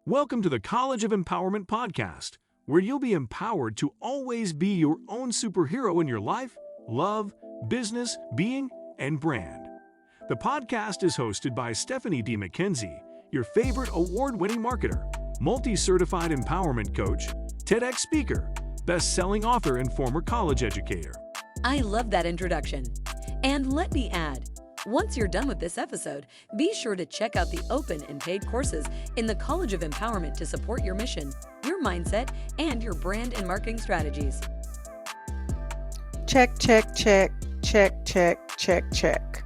Welcome to the College of Empowerment podcast, where you'll be empowered to always be your own superhero in your life, love, business, being, and brand. The podcast is hosted by Stephanie D. McKenzie, your favorite award-winning marketer, multi-certified empowerment coach, TEDx speaker, best-selling author, and former college educator. I love that introduction. And let me add, once you're done with this episode, be sure to check out the open and paid courses in the College of Empowerment to support your mission, your mindset, and your brand and marketing strategies. Check, check, check, check, check, check, check.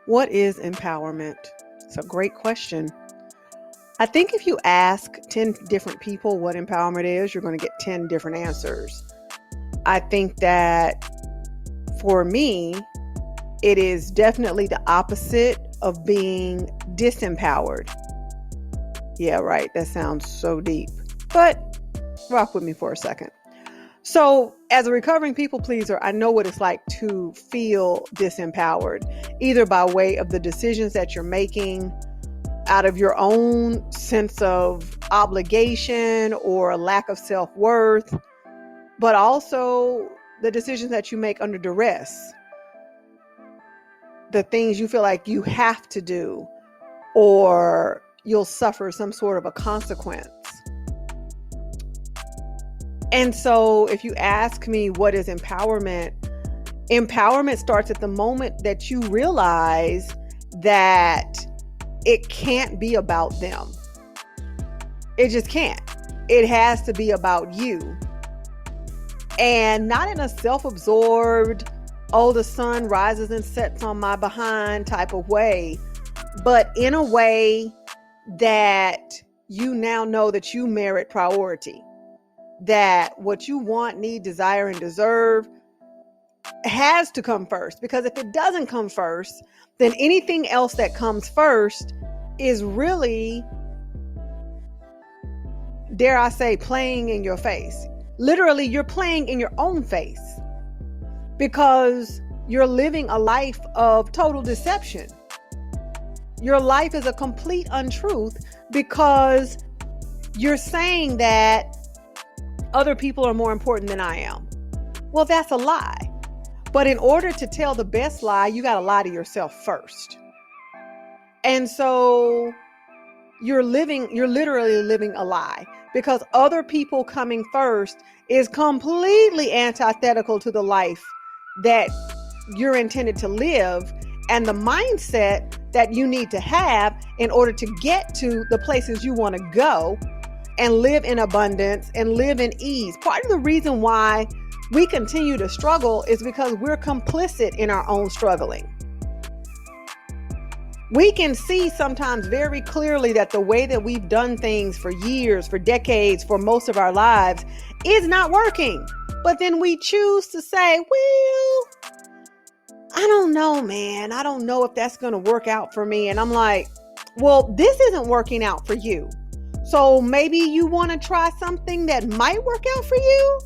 What is empowerment? It's a great question. I think if you ask 10 different people what empowerment is, you're going to get 10 different answers. I think that for me, it is definitely the opposite of being disempowered. Yeah, right. That sounds so deep, but rock with me for a second. So as a recovering people pleaser, I know what it's like to feel disempowered, either by way of the decisions that you're making, out of your own sense of obligation or a lack of self-worth, but also the decisions that you make under duress, the things you feel like you have to do, or you'll suffer some sort of a consequence. And so if you ask me what is empowerment, empowerment starts at the moment that you realize that it can't be about them. It just can't. It has to be about you. And not in a self-absorbed, oh, the sun rises and sets on my behind type of way, but in a way that you now know that you merit priority, that what you want, need, desire, and deserve has to come first. Because if it doesn't come first, then anything else that comes first is really, dare I say, playing in your face. Literally, you're playing in your own face because you're living a life of total deception. Your life is a complete untruth because you're saying that other people are more important than I am. Well, that's a lie. But in order to tell the best lie, you got to lie to yourself first. And so you're literally living a lie, because other people coming first is completely antithetical to the life that you're intended to live and the mindset that you need to have in order to get to the places you want to go and live in abundance and live in ease. Part of the reason why we continue to struggle is because we're complicit in our own struggling. We can see sometimes very clearly that the way that we've done things for years, for decades, for most of our lives is not working. But then we choose to say, well, I don't know, man. I don't know if that's going to work out for me. And I'm like, well, this isn't working out for you. So maybe you want to try something that might work out for you.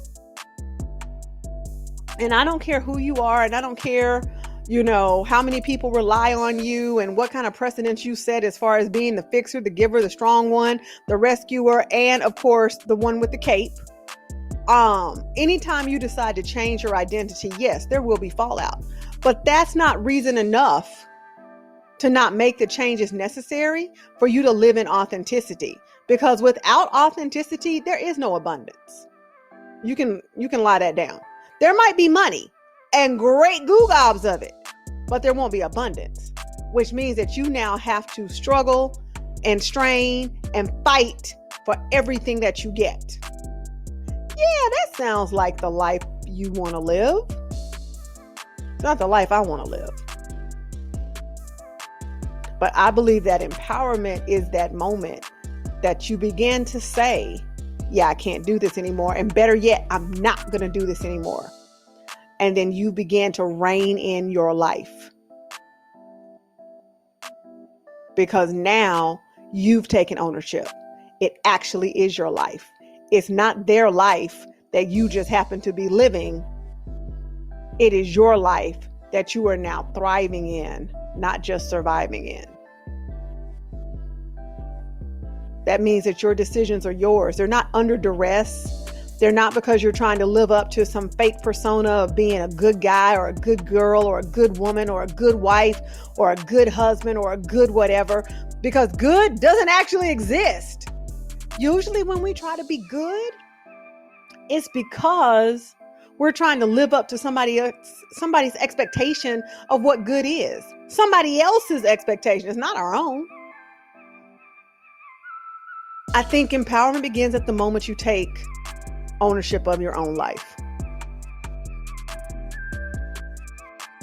And I don't care who you are, and I don't care, how many people rely on you and what kind of precedents you set as far as being the fixer, the giver, the strong one, the rescuer, and of course, the one with the cape. Anytime you decide to change your identity, yes, there will be fallout, but that's not reason enough to not make the changes necessary for you to live in authenticity. Because without authenticity, there is no abundance. You can lie that down. There might be money and great goo-gobs of it, but there won't be abundance, which means that you now have to struggle and strain and fight for everything that you get. Yeah, that sounds like the life you want to live. It's not the life I want to live. But I believe that empowerment is that moment that you begin to say, yeah, I can't do this anymore. And better yet, I'm not going to do this anymore. And then you begin to rein in your life. Because now you've taken ownership. It actually is your life. It's not their life that you just happen to be living. It is your life that you are now thriving in, not just surviving in. That means that your decisions are yours. They're not under duress. They're not because you're trying to live up to some fake persona of being a good guy or a good girl or a good woman or a good wife or a good husband or a good whatever, because good doesn't actually exist. Usually when we try to be good, it's because we're trying to live up to somebody's expectation of what good is. Somebody else's expectation. It's not our own. I think empowerment begins at the moment you take ownership of your own life.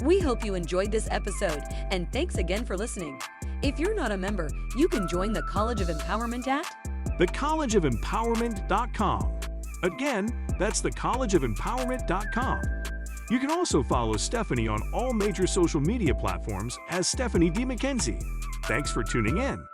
We hope you enjoyed this episode, and thanks again for listening. If you're not a member, you can join the College of Empowerment at thecollegeofempowerment.com. Again, that's thecollegeofempowerment.com. You can also follow Stephanie on all major social media platforms as Stephanie D. McKenzie. Thanks for tuning in.